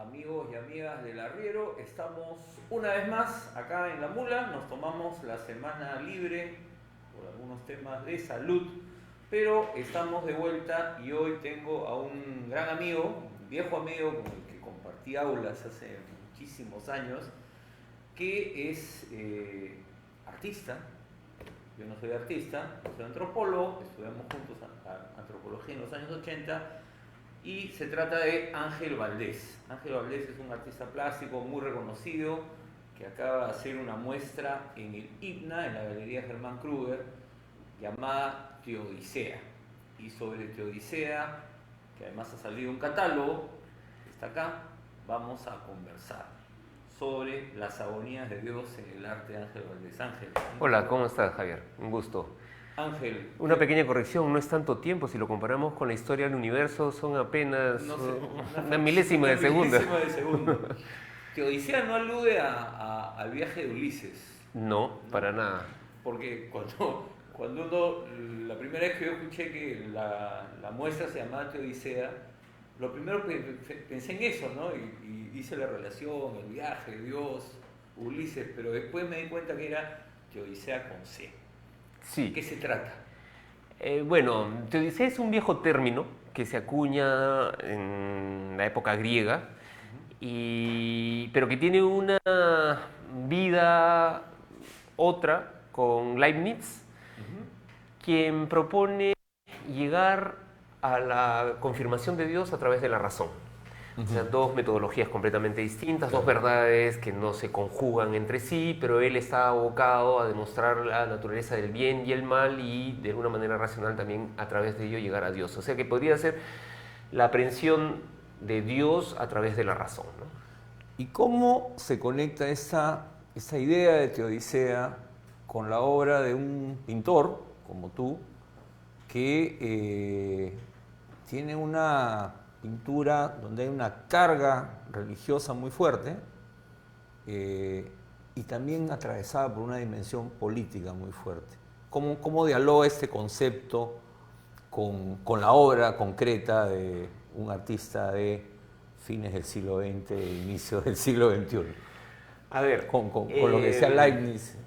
amigos y amigas del Arriero. Estamos una vez más acá en La Mula. Nos tomamos la semana libre por algunos temas de salud, pero estamos de vuelta y hoy tengo a un gran amigo, un viejo amigo con el que compartí aulas hace muchísimos años, que es artista. Yo no soy artista, soy antropólogo, estudiamos juntos antropología en los años 80 y se trata de Ángel Valdés. Ángel Valdés es un artista plástico muy reconocido que acaba de hacer una muestra en el IPNA, en la Galería Germán Kruger, llamada Teodicea. Y sobre Teodicea, que además ha salido un catálogo, que está acá, vamos a conversar sobre las agonías de Dios en el arte de Ángel Valdés. Ángel. Hola, ¿cómo estás, Javier? Un gusto. Ángel. Una pequeña corrección, no es tanto tiempo, si lo comparamos con la historia del universo, son apenas No sé, una milésima de segundo. Teodicea no alude al viaje de Ulises. No, para nada. Porque la primera vez que yo escuché que la muestra se llamaba Teodicea, lo primero pensé en eso, ¿no? Y hice la relación, el viaje, Dios, Ulises, pero después me di cuenta que era Teodicea con C. Sí. ¿De qué se trata? Bueno, Teodicea es un viejo término que se acuña en la época griega, pero que tiene una vida otra con Leibniz, quien propone llegar a la confirmación de Dios a través de la razón. O sea, dos metodologías completamente distintas, dos verdades que no se conjugan entre sí, pero él está abocado a demostrar la naturaleza del bien y el mal y de alguna manera racional también a través de ello llegar a Dios. O sea que podría ser la aprehensión de Dios a través de la razón, ¿no? ¿Y cómo se conecta esa idea de Teodicea con la obra de un pintor como tú que tiene una pintura donde hay una carga religiosa muy fuerte y también atravesada por una dimensión política muy fuerte? ¿Cómo dialoga este concepto con la obra concreta de un artista de fines del siglo XX e inicios del siglo XXI? A ver, con lo que decía Leibniz.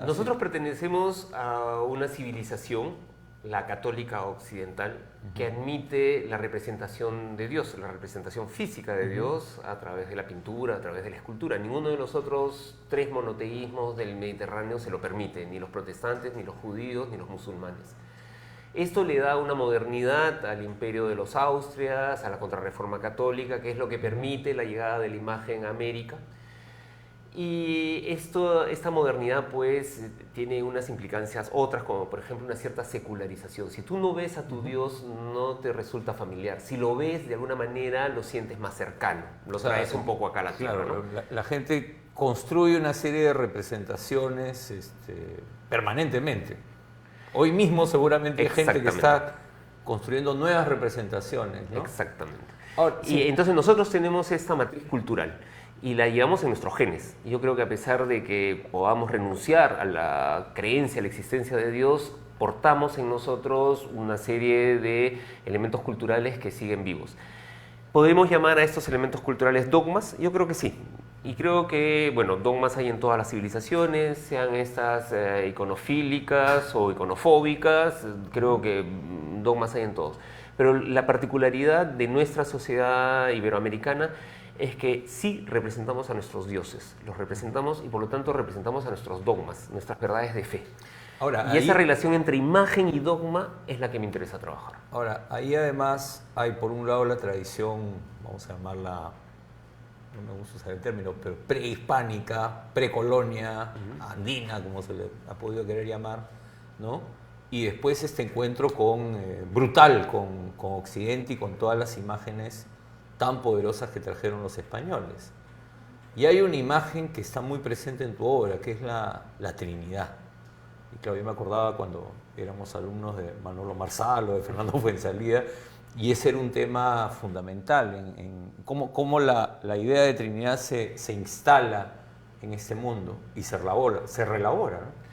Nosotros pertenecemos a una civilización, la católica occidental, que admite la representación de Dios, la representación física de Dios a través de la pintura, a través de la escultura. Ninguno de los otros tres monoteísmos del Mediterráneo se lo permite, ni los protestantes, ni los judíos, ni los musulmanes. Esto le da una modernidad al imperio de los Austrias, a la contrarreforma católica, que es lo que permite la llegada de la imagen a América. Y esta modernidad pues tiene unas implicancias otras, como por ejemplo una cierta secularización. Si tú no ves a tu Dios, no te resulta familiar. Si lo ves, de alguna manera lo sientes más cercano, lo traes un poco acá a la tierra, ¿no? La gente construye una serie de representaciones permanentemente. Hoy mismo seguramente hay gente que está construyendo nuevas representaciones, ¿no? Exactamente. Ahora, sí. Y entonces nosotros tenemos esta matriz cultural y la llevamos en nuestros genes. Y yo creo que a pesar de que podamos renunciar a la creencia, a la existencia de Dios, portamos en nosotros una serie de elementos culturales que siguen vivos. ¿Podemos llamar a estos elementos culturales dogmas? Yo creo que sí. Y creo que, bueno, dogmas hay en todas las civilizaciones, sean estas iconofílicas o iconofóbicas, creo que dogmas hay en todos. Pero la particularidad de nuestra sociedad iberoamericana es que sí representamos a nuestros dioses, los representamos y por lo tanto representamos a nuestros dogmas, nuestras verdades de fe. Ahora, y esa relación entre imagen y dogma es la que me interesa trabajar. Ahora, ahí además hay por un lado la tradición, vamos a llamarla, no me gusta usar el término, pero prehispánica, precolonia, andina, como se le ha podido querer llamar, ¿no? Y después este encuentro brutal con Occidente y con todas las imágenes tan poderosas que trajeron los españoles. Y hay una imagen que está muy presente en tu obra, que es la Trinidad. Y claro, yo me acordaba cuando éramos alumnos de Manolo Marsal o de Fernando Fuenzalida, y ese era un tema fundamental, en cómo la idea de Trinidad se instala en este mundo y se relabora, ¿no?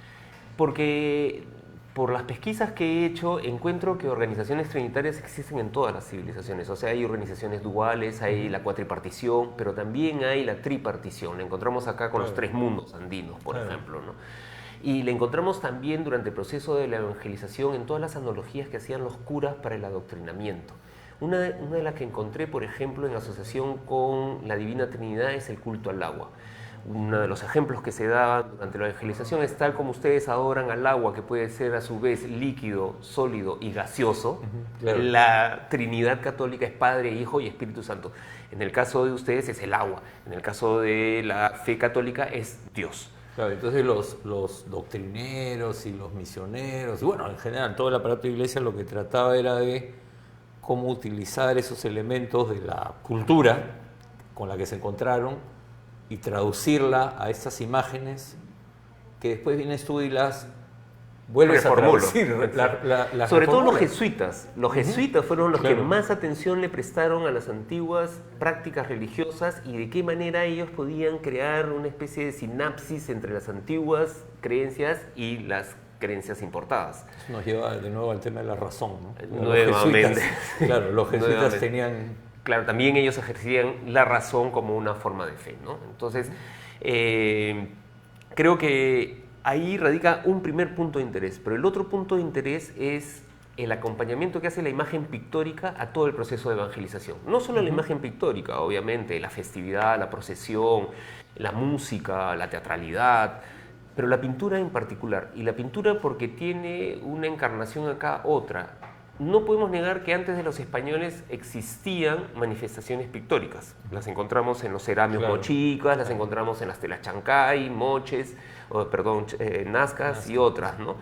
Porque Por las pesquisas que he hecho, encuentro que organizaciones trinitarias existen en todas las civilizaciones. O sea, hay organizaciones duales, hay la cuatripartición, pero también hay la tripartición. La encontramos acá con los 3 mundos andinos, por ejemplo, ¿no? Y la encontramos también durante el proceso de la evangelización en todas las analogías que hacían los curas para el adoctrinamiento. Una de las que encontré, por ejemplo, en asociación con la Divina Trinidad es el culto al agua. Uno de los ejemplos que se daban durante la evangelización es tal como ustedes adoran al agua, que puede ser a su vez líquido, sólido y gaseoso. Claro. La Trinidad católica es Padre, Hijo y Espíritu Santo. En el caso de ustedes es el agua. En el caso de la fe católica es Dios. Claro, entonces los doctrineros y los misioneros, y bueno, en general todo el aparato de iglesia lo que trataba era de cómo utilizar esos elementos de la cultura con la que se encontraron y traducirla a estas imágenes que después vienes tú y las vuelves a traducir. Sobre todo los jesuitas. Los jesuitas fueron los que más atención le prestaron a las antiguas prácticas religiosas y de qué manera ellos podían crear una especie de sinapsis entre las antiguas creencias y las creencias importadas. Eso nos lleva de nuevo al tema de la razón, ¿no? Nuevamente. Claro, los jesuitas tenían... Claro, también ellos ejercían la razón como una forma de fe, ¿no? Entonces, creo que ahí radica un primer punto de interés, pero el otro punto de interés es el acompañamiento que hace la imagen pictórica a todo el proceso de evangelización. No solo la imagen pictórica, obviamente, la festividad, la procesión, la música, la teatralidad, pero la pintura en particular. Y la pintura porque tiene una encarnación acá, otra. No podemos negar que antes de los españoles existían manifestaciones pictóricas. Las encontramos en los ceramios mochicas, las encontramos en las telas chancay, moches, nazcas y otras, ¿no?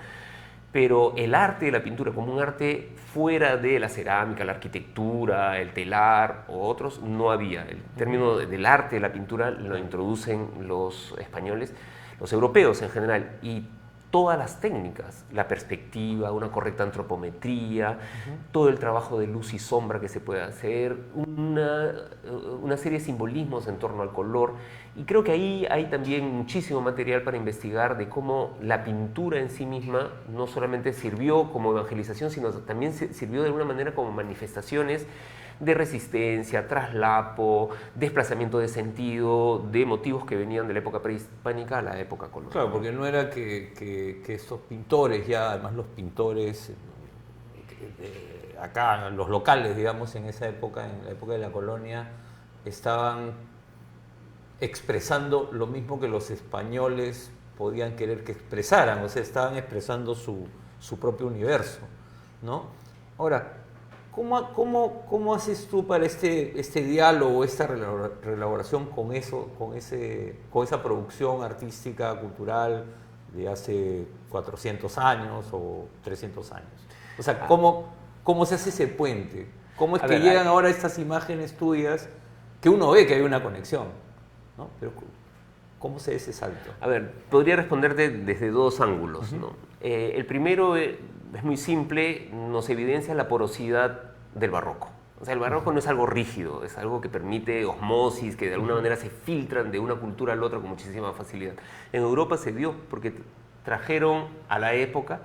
Pero el arte de la pintura como un arte fuera de la cerámica, la arquitectura, el telar o otros, no había. El término del arte de la pintura lo introducen los españoles, los europeos en general, y todas las técnicas, la perspectiva, una correcta antropometría, todo el trabajo de luz y sombra que se puede hacer, una serie de simbolismos en torno al color. Y creo que ahí hay también muchísimo material para investigar de cómo la pintura en sí misma no solamente sirvió como evangelización, sino también sirvió de alguna manera como manifestaciones de resistencia, traslapo, desplazamiento de sentido, de motivos que venían de la época prehispánica a la época colonial. Claro, porque no era que estos pintores, ya además los pintores acá, los locales, digamos, en esa época, en la época de la colonia, estaban expresando lo mismo que los españoles podían querer que expresaran, o sea, estaban expresando su propio universo, ¿no? Ahora, ¿Cómo haces tú para este diálogo, esta relaboración con esa producción artística, cultural de hace 400 años o 300 años? O sea, ¿cómo se hace ese puente? ¿Cómo es que llegan ahora estas imágenes tuyas que uno ve que hay una conexión, ¿no? Pero ¿cómo se da ese salto? A ver, podría responderte desde 2 ángulos, ¿no? El primero es muy simple, nos evidencia la porosidad del barroco. O sea, el barroco no es algo rígido, es algo que permite osmosis, que de alguna manera se filtran de una cultura a la otra con muchísima facilidad. En Europa se dio porque trajeron a la época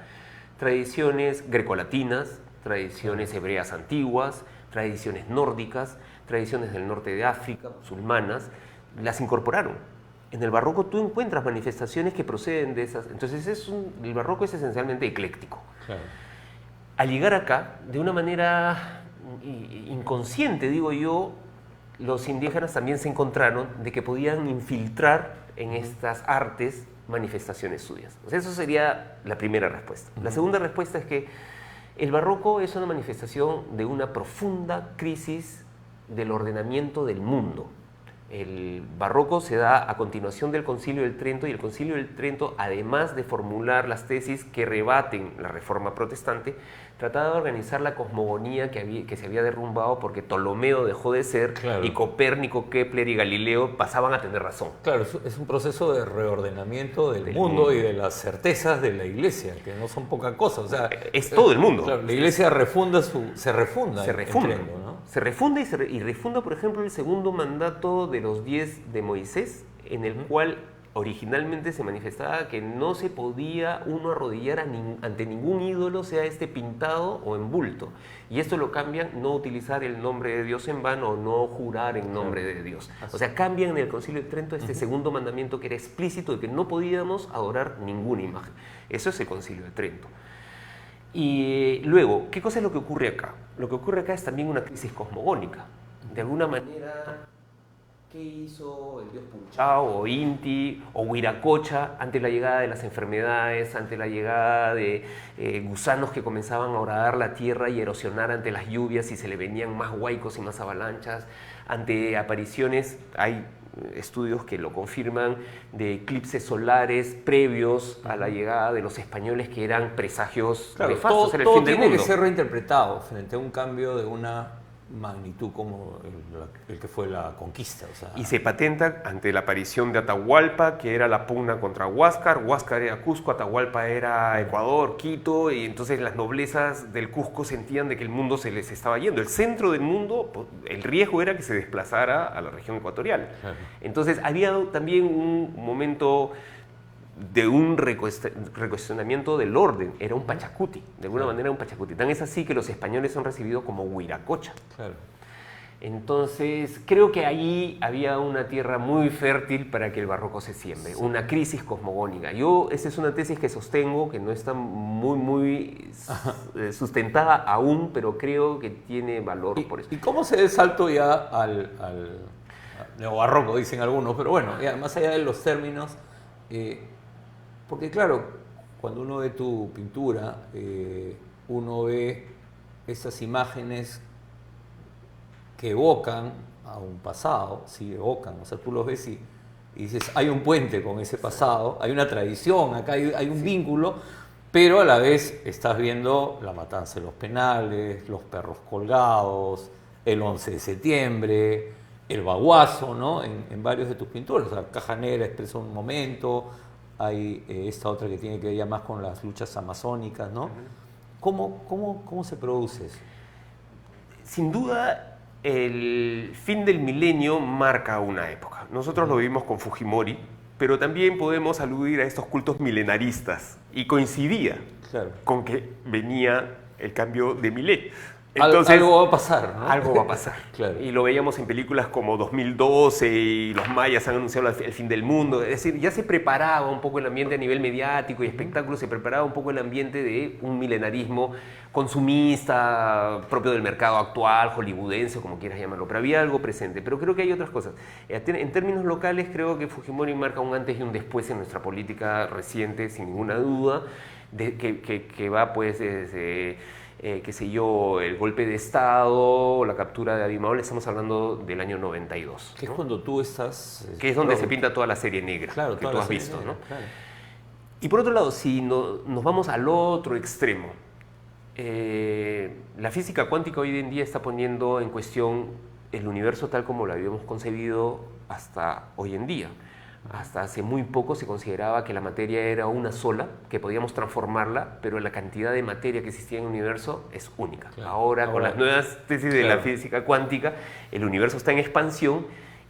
tradiciones grecolatinas, tradiciones hebreas antiguas, tradiciones nórdicas, tradiciones del norte de África, musulmanas, las incorporaron. En el barroco tú encuentras manifestaciones que proceden de esas. Entonces el barroco es esencialmente ecléctico. Claro. Al llegar acá, de una manera inconsciente, digo yo, los indígenas también se encontraron de que podían infiltrar en estas artes manifestaciones suyas. O sea, eso sería la primera respuesta. La segunda respuesta es que el barroco es una manifestación de una profunda crisis del ordenamiento del mundo. El barroco se da a continuación del Concilio del Trento, y el Concilio del Trento, además de formular las tesis que rebaten la Reforma protestante, trataba de organizar la cosmogonía que se había derrumbado porque Ptolomeo dejó de ser, y Copérnico, Kepler y Galileo pasaban a tener razón. Claro, es un proceso de reordenamiento del mundo y de las certezas de la Iglesia, que no son poca cosa. O sea, es todo el mundo. Claro, la Iglesia se refunda. Trento, ¿no? Se refunda y refunda, por ejemplo, el segundo mandato de los 10 de Moisés, en el cual originalmente se manifestaba que no se podía uno arrodillar ante ningún ídolo, sea este pintado o en bulto. Y esto lo cambian, no utilizar el nombre de Dios en vano o no jurar en nombre de Dios. O sea, cambian en el Concilio de Trento este segundo mandamiento que era explícito de que no podíamos adorar ninguna imagen. Eso es el Concilio de Trento. Y luego, ¿qué cosa es lo que ocurre acá? Lo que ocurre acá es también una crisis cosmogónica. De alguna manera, ¿qué hizo el dios Punchao o Inti o Huiracocha ante la llegada de las enfermedades, ante la llegada de gusanos que comenzaban a horadar la tierra y erosionar ante las lluvias y se le venían más huaicos y más avalanchas, ante apariciones, hay estudios que lo confirman, de eclipses solares previos a la llegada de los españoles que eran presagios nefastos en el fin del mundo? Todo tiene que ser reinterpretado frente a un cambio de una magnitud como el que fue la conquista. O sea, y se patenta ante la aparición de Atahualpa, que era la pugna contra Huáscar. Huáscar era Cusco, Atahualpa era Ecuador, Quito, y entonces las noblezas del Cusco sentían de que el mundo se les estaba yendo. El centro del mundo, el riesgo era que se desplazara a la región ecuatorial. Claro. Entonces había también un momento de un recuestionamiento del orden, era un Pachacuti, de alguna manera un Pachacuti. Tan es así que los españoles son recibidos como Huiracocha. Claro. Entonces, creo que allí había una tierra muy fértil para que el barroco se siembre, una crisis cosmogónica. Esa es una tesis que sostengo, que no está muy sustentada aún, pero creo que tiene valor por eso. ¿Y cómo se da el salto ya al neobarroco, dicen algunos? Pero bueno, ya, más allá de los términos, porque claro, cuando uno ve tu pintura, uno ve esas imágenes que evocan a un pasado, sí, evocan, o sea, tú los ves y dices, hay un puente con ese pasado, hay una tradición, acá hay un vínculo, pero a la vez estás viendo la matanza de los penales, los perros colgados, el 11 de septiembre, el baguazo, ¿no? En varios de tus pinturas. O sea, Caja Negra expresa un momento, hay esta otra que tiene que ver ya más con las luchas amazónicas, ¿no? ¿Cómo se produce eso? Sin duda, el fin del milenio marca una época. Nosotros lo vimos con Fujimori, pero también podemos aludir a estos cultos milenaristas, y coincidía con que venía el cambio de milenio. Entonces, algo va a pasar, ¿no? Algo va a pasar. Claro. Y lo veíamos en películas como 2012 y los mayas han anunciado el fin del mundo. Es decir, ya se preparaba un poco el ambiente a nivel mediático y espectáculo, se preparaba un poco el ambiente de un milenarismo consumista, propio del mercado actual, hollywoodense, como quieras llamarlo. Pero había algo presente. Pero creo que hay otras cosas. En términos locales, creo que Fujimori marca un antes y un después en nuestra política reciente, sin ninguna duda, que va pues desde qué sé yo, el golpe de Estado, la captura de Abimael, estamos hablando del año 92. Que es cuando tú estás... Que es donde se pinta toda la serie negra, que tú has visto, ¿no? Claro. Y por otro lado, si nos vamos al otro extremo, la física cuántica hoy en día está poniendo en cuestión el universo tal como lo habíamos concebido hasta hoy en día. Hasta hace muy poco se consideraba que la materia era una sola, que podíamos transformarla, pero la cantidad de materia que existía en el universo es única. Claro. Ahora, con las nuevas tesis de la física cuántica, el universo está en expansión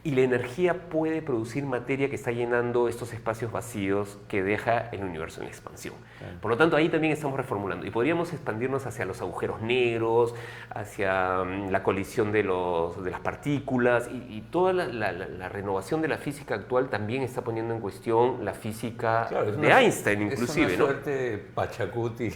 y la energía puede producir materia que está llenando estos espacios vacíos que deja el universo en expansión. Claro. Por lo tanto, ahí también estamos reformulando y podríamos expandirnos hacia los agujeros negros, hacia la colisión de las partículas y toda la renovación de la física actual también está poniendo en cuestión la física de Einstein, inclusive. Es una suerte Pachacuti.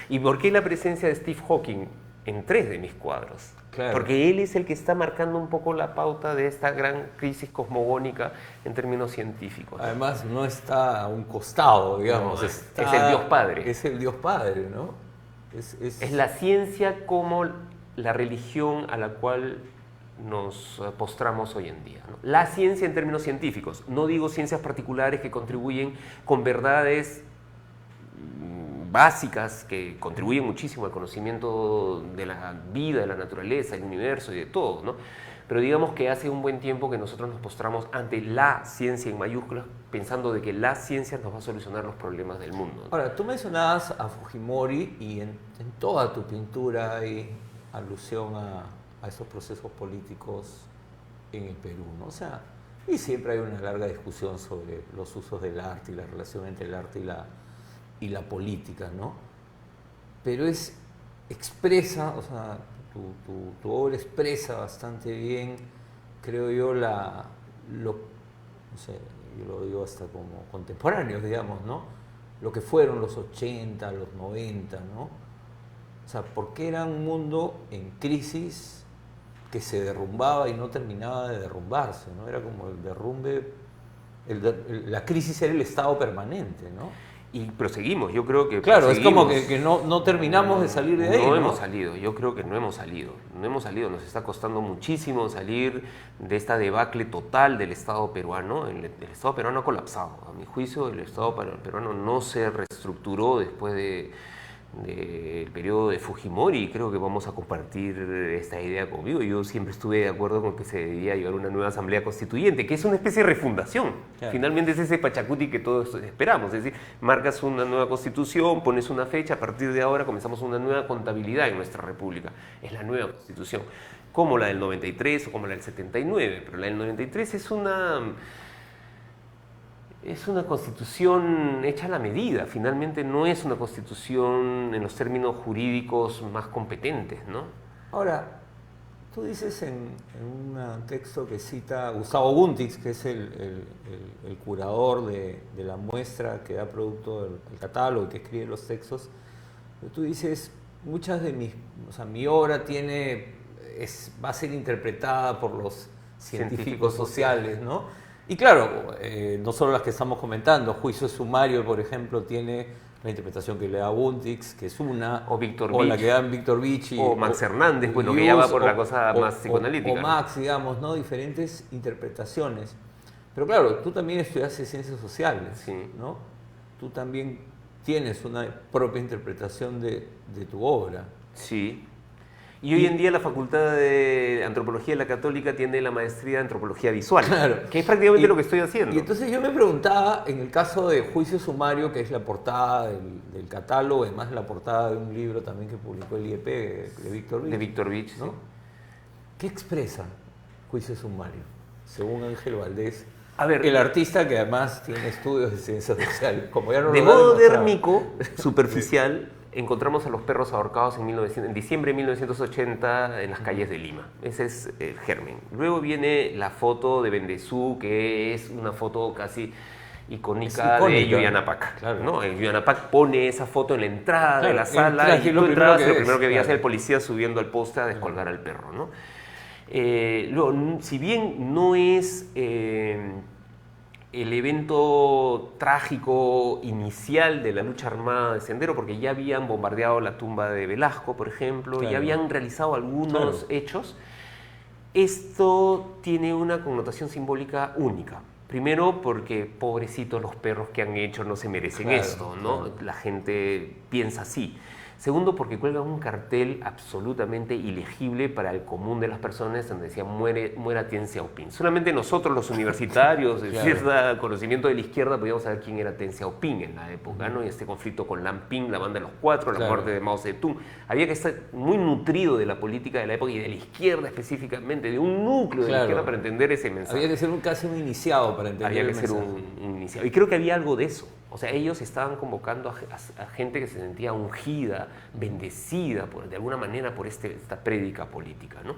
¿Y por qué la presencia de Steve Hawking en 3 de mis cuadros? Claro. Porque él es el que está marcando un poco la pauta de esta gran crisis cosmogónica en términos científicos. Además, no está a un costado, digamos. No, es el Dios Padre. Es el Dios Padre, ¿no? Es la ciencia como la religión a la cual nos postramos hoy en día, ¿no? La ciencia en términos científicos. No digo ciencias particulares que contribuyen con verdades básicas que contribuyen muchísimo al conocimiento de la vida, de la naturaleza, del universo y de todo, ¿no? Pero digamos que hace un buen tiempo que nosotros nos postramos ante la ciencia en mayúsculas, pensando de que la ciencia nos va a solucionar los problemas del mundo, ¿no? Ahora, tú mencionabas a Fujimori y en toda tu pintura hay alusión a esos procesos políticos en el Perú, ¿no? O sea, Y siempre hay una larga discusión sobre los usos del arte y la relación entre el arte y la política, ¿no? Pero expresa, o sea, tu obra expresa bastante bien, creo yo, no sé, yo lo digo hasta como contemporáneos, digamos, ¿no? Lo que fueron los 80, los 90, ¿no? O sea, porque era un mundo en crisis que se derrumbaba y no terminaba de derrumbarse, ¿no? Era como el derrumbe, la crisis era el estado permanente, ¿no? Y proseguimos, yo creo que claro, es como proseguimos. que no terminamos de salir de ahí, ¿no? No hemos salido, yo creo que no hemos salido, nos está costando muchísimo salir de esta debacle total del Estado peruano. El Estado peruano ha colapsado, a mi juicio el Estado peruano no se reestructuró después del periodo de Fujimori, y creo que vamos a compartir esta idea conmigo. Yo siempre estuve de acuerdo con que se debía llevar una nueva asamblea constituyente, que es una especie de refundación. Claro. Finalmente es ese Pachacuti que todos esperamos, es decir, marcas una nueva constitución, pones una fecha, a partir de ahora comenzamos una nueva contabilidad en nuestra república. Es la nueva constitución, como la del 93 o como la del 79, pero la del 93 es una constitución hecha a la medida, finalmente no es una constitución en los términos jurídicos más competentes, ¿no? Ahora, tú dices en un texto que cita Gustavo Buntix, que es el curador de la muestra que da producto del catálogo, que escribe los textos, tú dices, muchas de mi obra va a ser interpretada por los científicos sociales, ¿no? Y claro, no solo las que estamos comentando, Juicio Sumario, por ejemplo, tiene la interpretación que le da Buntix, que es una, o Víctor o la Vich, que dan Víctor Vichy, o Max Hernández, bueno, que ya va por la cosa más psicoanalítica. O Max, digamos, ¿no? Diferentes interpretaciones. Pero claro, tú también estudiaste ciencias sociales, sí, ¿no? Tú también tienes una propia interpretación de tu obra. Sí. Y hoy en día la Facultad de Antropología de la Católica tiene la maestría de Antropología Visual, Claro. que es prácticamente lo que estoy haciendo. Y entonces yo me preguntaba, en el caso de Juicio Sumario, que es la portada del catálogo, además la portada de un libro también que publicó el IEP de Víctor Vich. De Víctor Vich, ¿no? sí. ¿Qué expresa Juicio Sumario, según Ángel Valdés? A ver, El artista que además tiene estudios de ciencias sociales, como ya no de lo ha modo demostrado. dérmico, superficial, encontramos a los perros ahorcados en diciembre de 1980 en las calles de Lima. Ese es el germen. Luego viene la foto de Bendezú, que es una foto casi icónica de Yuyanapac. Claro. ¿no? Yuyanapac pone esa foto en la entrada de la sala entras, y lo tú entrabas y lo ves, primero que veías claro. era el policía subiendo al poste a descolgar al perro, ¿no? Luego, si bien no es el evento trágico inicial de la lucha armada de Sendero, porque ya habían bombardeado la tumba de Velasco, por ejemplo, Claro. ya habían realizado algunos Claro. hechos, esto tiene una connotación simbólica única. Primero porque pobrecitos los perros que han hecho no se merecen Claro, esto, ¿no? claro. La gente piensa así. Segundo, porque cuelga un cartel absolutamente ilegible para el común de las personas donde decía muera Deng Xiaoping. Solamente nosotros los universitarios de Claro. cierto conocimiento de la izquierda podíamos saber quién era Deng Xiaoping en la época, ¿no? Y este conflicto con Lan Ping, la banda de los cuatro, la Claro. muerte de Mao Zedong. Había que estar muy nutrido de la política de la época y de la izquierda específicamente, de un núcleo de la Claro. izquierda para entender ese mensaje. Había que ser casi un iniciado para entender Había el que ser mensaje. un iniciado. Y creo que había algo de eso. O sea, ellos estaban convocando a gente que se sentía ungida, bendecida, de alguna manera, por esta prédica política, ¿no?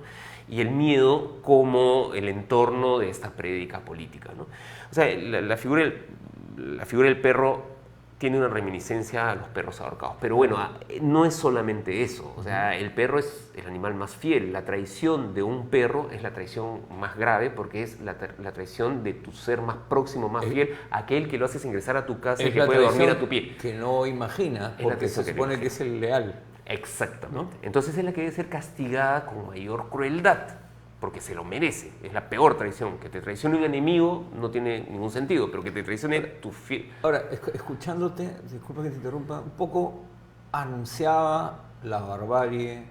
Y el miedo como el entorno de esta prédica política, ¿no? O sea, la figura del perro tiene una reminiscencia a los perros ahorcados. Pero bueno, no es solamente eso. O sea, el perro es el animal más fiel. La traición de un perro es la traición más grave porque es la traición de tu ser más próximo, más fiel, aquel que lo haces ingresar a tu casa y que puede dormir a tu pie. Que no imagina, Es la porque se traición que no supone que es el leal. Exactamente. ¿No? Entonces es la que debe ser castigada con mayor crueldad, porque se lo merece. Es la peor traición. Que te traicione un enemigo no tiene ningún sentido, pero que te traicione tu fiel. Ahora, escuchándote, disculpa que te interrumpa, un poco anunciaba la barbarie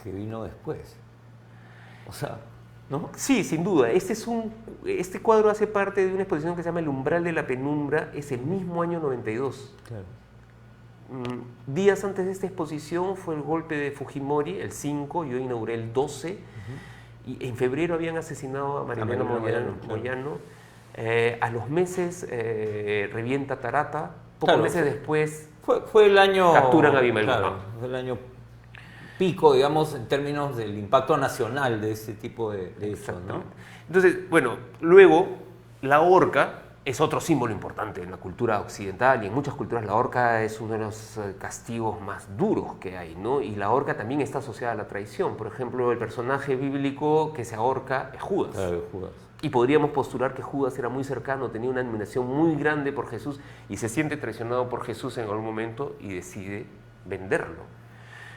que vino después. O sea, ¿no? Sí, sin duda. Este cuadro hace parte de una exposición que se llama El umbral de la penumbra. Es el mismo año 92. Claro. Días antes de esta exposición fue el golpe de Fujimori, el 5, yo inauguré el 12, Y en febrero habían asesinado a Marilena Moyano. A los meses revienta Tarata. Pocos meses después fue el año... capturan a Abimael claro, Guzmán. fue el año pico, digamos, en términos del impacto nacional de este tipo de hechos, ¿no? Entonces, bueno, luego la horca es otro símbolo importante en la cultura occidental y en muchas culturas la horca es uno de los castigos más duros que hay, ¿no? Y la horca también está asociada a la traición. Por ejemplo, el personaje bíblico que se ahorca es Judas. Claro, Judas. Y podríamos postular que Judas era muy cercano, tenía una admiración muy grande por Jesús y se siente traicionado por Jesús en algún momento y decide venderlo.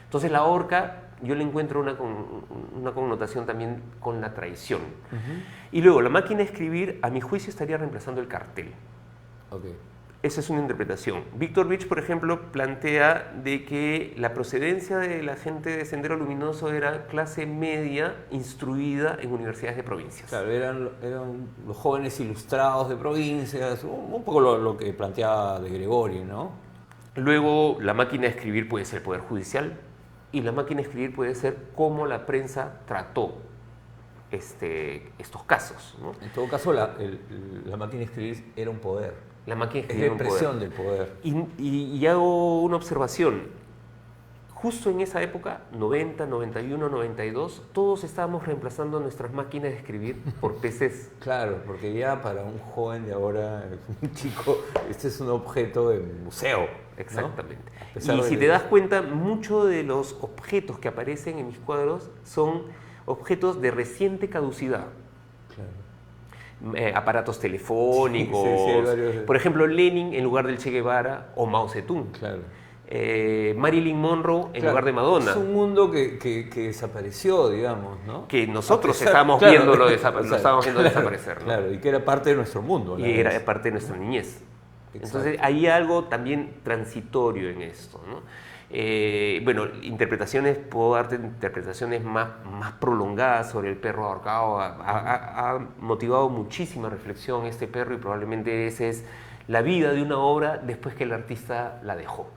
Entonces la horca yo le encuentro una connotación también con la traición. Y luego la máquina de escribir, a mi juicio, estaría reemplazando el cartel. Okay. Esa es una interpretación. Víctor Vich, por ejemplo, plantea de que la procedencia de la gente de Sendero Luminoso era clase media instruida en universidades de provincias. Claro, eran los jóvenes ilustrados de provincias, un poco lo que planteaba de Gregori, ¿no? Luego, la máquina de escribir puede ser el Poder Judicial y la máquina de escribir puede ser cómo la prensa trató estos casos, ¿no? En todo caso, la máquina de escribir era un poder. La máquina de Es escribir la un expresión del poder. Y hago una observación. Justo en esa época, 90, 91, 92, todos estábamos reemplazando nuestras máquinas de escribir por PCs. Claro, porque ya para un joven de ahora, un chico, este es un objeto de museo. Exactamente. ¿No? Y si te das cuenta, muchos de los objetos que aparecen en mis cuadros son objetos de reciente caducidad. Claro. Aparatos telefónicos, sí, varios. Por ejemplo, Lenin en lugar del Che Guevara o Mao Zedong. Claro. Marilyn Monroe en lugar de Madonna. Es un mundo que desapareció, digamos, ¿no? Que nosotros estábamos viendo desaparecer, ¿no? Claro, y que era parte de nuestro mundo. Y era parte de nuestra niñez. Exacto. Entonces hay algo también transitorio en esto, ¿no? Bueno, puedo darte interpretaciones más prolongadas sobre el perro ahorcado. Ha motivado muchísima reflexión este perro y probablemente esa es la vida de una obra después que el artista la dejó.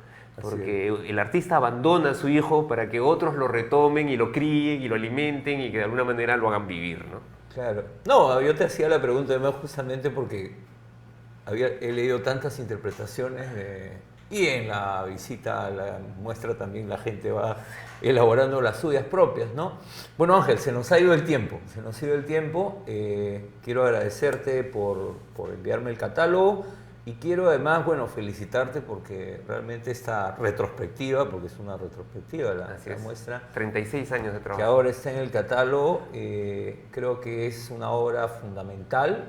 Porque el artista abandona a su hijo para que otros lo retomen y lo críen y lo alimenten y que de alguna manera lo hagan vivir, ¿no? Claro. No, yo te hacía la pregunta además justamente porque he leído tantas interpretaciones y en la visita a la muestra también la gente va elaborando las suyas propias, ¿no? Bueno, Ángel, se nos ha ido el tiempo. Quiero agradecerte por enviarme el catálogo. Y quiero además, bueno, felicitarte porque realmente esta retrospectiva, porque es una retrospectiva la muestra, 36 años de trabajo. que ahora está en el catálogo, creo que es una obra fundamental,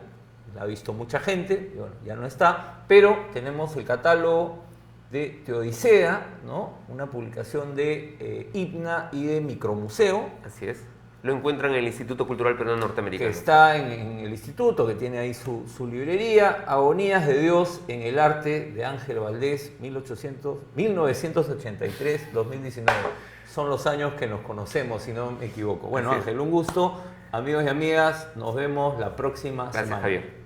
la ha visto mucha gente, y bueno, ya no está, pero tenemos el catálogo de Teodicea, ¿no? Una publicación de IPNA y de Micromuseo. Así es. Lo encuentran en el Instituto Cultural Peruano Norteamericano. Que está en el instituto, que tiene ahí su librería. Agonías de Dios en el arte de Ángel Valdés, 1983-2019. Son los años que nos conocemos, si no me equivoco. Bueno, Ángel, un gusto. Amigos y amigas, nos vemos la próxima semana. Gracias, Javier.